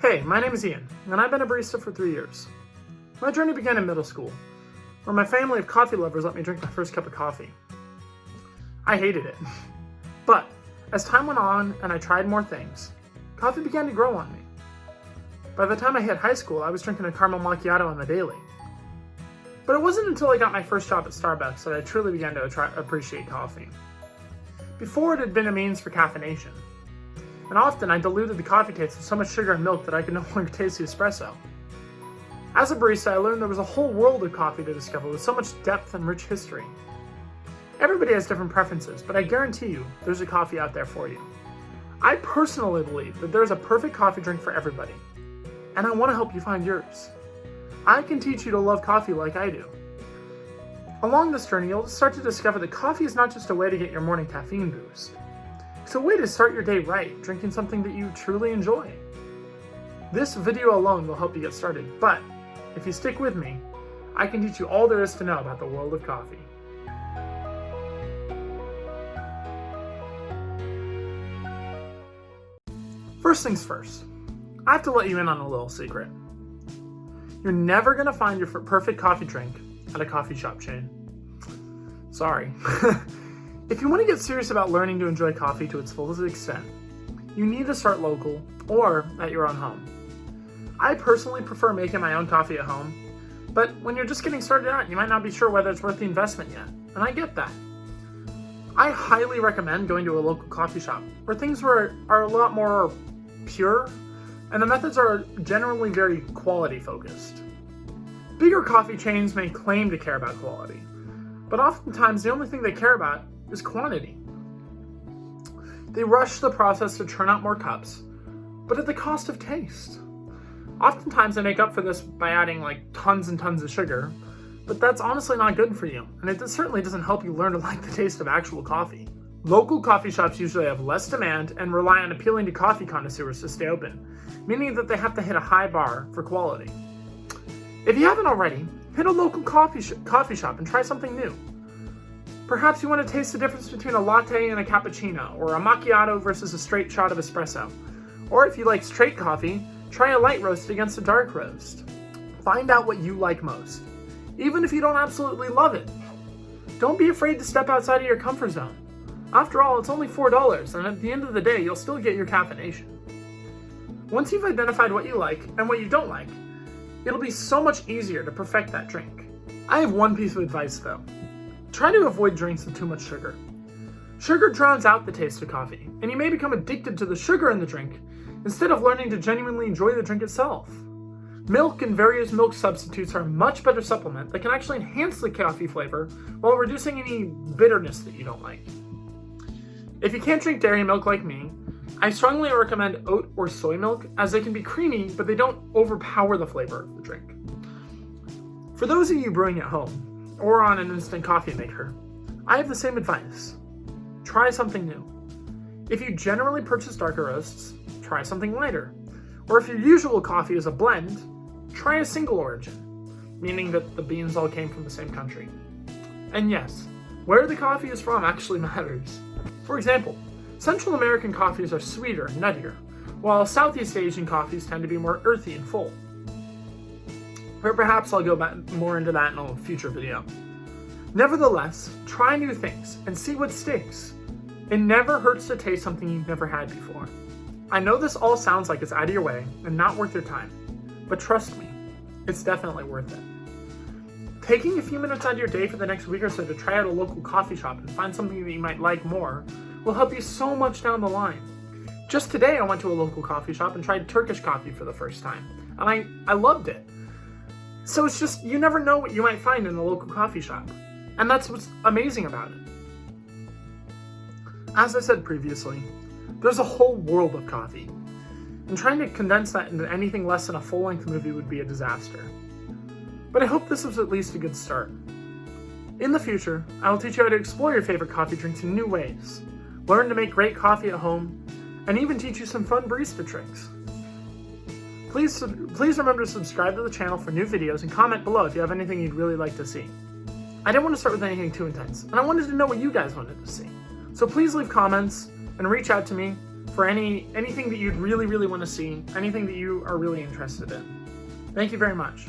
Hey, my name is Ian, and I've been a barista for 3 years. My journey began in middle school, where my family of coffee lovers let me drink my first cup of coffee. I hated it. But as time went on and I tried more things, coffee began to grow on me. By the time I hit high school, I was drinking a caramel macchiato on the daily. But it wasn't until I got my first job at Starbucks that I truly began to appreciate coffee. Before, it had been a means for caffeination, and often I diluted the coffee taste with so much sugar and milk that I could no longer taste the espresso. As a barista, I learned there was a whole world of coffee to discover with so much depth and rich history. Everybody has different preferences, but I guarantee you there's a coffee out there for you. I personally believe that there's a perfect coffee drink for everybody, and I want to help you find yours. I can teach you to love coffee like I do. Along this journey, you'll start to discover that coffee is not just a way to get your morning caffeine boost. It's a way to start your day right, drinking something that you truly enjoy. This video alone will help you get started, but if you stick with me, I can teach you all there is to know about the world of coffee. First things first, I have to let you in on a little secret. You're never going to find your perfect coffee drink at a coffee shop chain. Sorry. If you want to get serious about learning to enjoy coffee to its fullest extent, you need to start local or at your own home. I personally prefer making my own coffee at home, but when you're just getting started out, you might not be sure whether it's worth the investment yet, and I get that. I highly recommend going to a local coffee shop where things are a lot more pure, and the methods are generally very quality focused. Bigger coffee chains may claim to care about quality, but oftentimes the only thing they care about is quantity. They rush the process to churn out more cups, but at the cost of taste. Oftentimes they make up for this by adding tons and tons of sugar, but that's honestly not good for you, and it certainly doesn't help you learn to like the taste of actual coffee. Local coffee shops usually have less demand and rely on appealing to coffee connoisseurs to stay open, meaning that they have to hit a high bar for quality. If you haven't already, hit a local coffee shop and try something new. Perhaps you want to taste the difference between a latte and a cappuccino, or a macchiato versus a straight shot of espresso. Or if you like straight coffee, try a light roast against a dark roast. Find out what you like most, even if you don't absolutely love it. Don't be afraid to step outside of your comfort zone. After all, it's only $4, and at the end of the day, you'll still get your caffeination. Once you've identified what you like and what you don't like, it'll be so much easier to perfect that drink. I have one piece of advice though. Try to avoid drinks with too much sugar. Sugar drowns out the taste of coffee, and you may become addicted to the sugar in the drink instead of learning to genuinely enjoy the drink itself. Milk and various milk substitutes are a much better supplement that can actually enhance the coffee flavor while reducing any bitterness that you don't like. If you can't drink dairy milk like me, I strongly recommend oat or soy milk, as they can be creamy, but they don't overpower the flavor of the drink. For those of you brewing at home, or on an instant coffee maker, I have the same advice. Try something new. If you generally purchase darker roasts, try something lighter. Or if your usual coffee is a blend, try a single origin, meaning that the beans all came from the same country. And yes, where the coffee is from actually matters. For example, Central American coffees are sweeter and nuttier, while Southeast Asian coffees tend to be more earthy and full. Or perhaps I'll go more into that in a future video. Nevertheless, try new things and see what sticks. It never hurts to taste something you've never had before. I know this all sounds like it's out of your way and not worth your time, but trust me, it's definitely worth it. Taking a few minutes out of your day for the next week or so to try out a local coffee shop and find something that you might like more will help you so much down the line. Just today I went to a local coffee shop and tried Turkish coffee for the first time, and I loved it. So it's just, you never know what you might find in a local coffee shop, and that's what's amazing about it. As I said previously, there's a whole world of coffee, and trying to condense that into anything less than a full-length movie would be a disaster. But I hope this was at least a good start. In the future, I will teach you how to explore your favorite coffee drinks in new ways, learn to make great coffee at home, and even teach you some fun barista tricks. Please remember to subscribe to the channel for new videos and comment below if you have anything you'd really like to see. I didn't want to start with anything too intense, and I wanted to know what you guys wanted to see. So please leave comments and reach out to me, for anything that you'd really, really want to see, anything that you are really interested in. Thank you very much.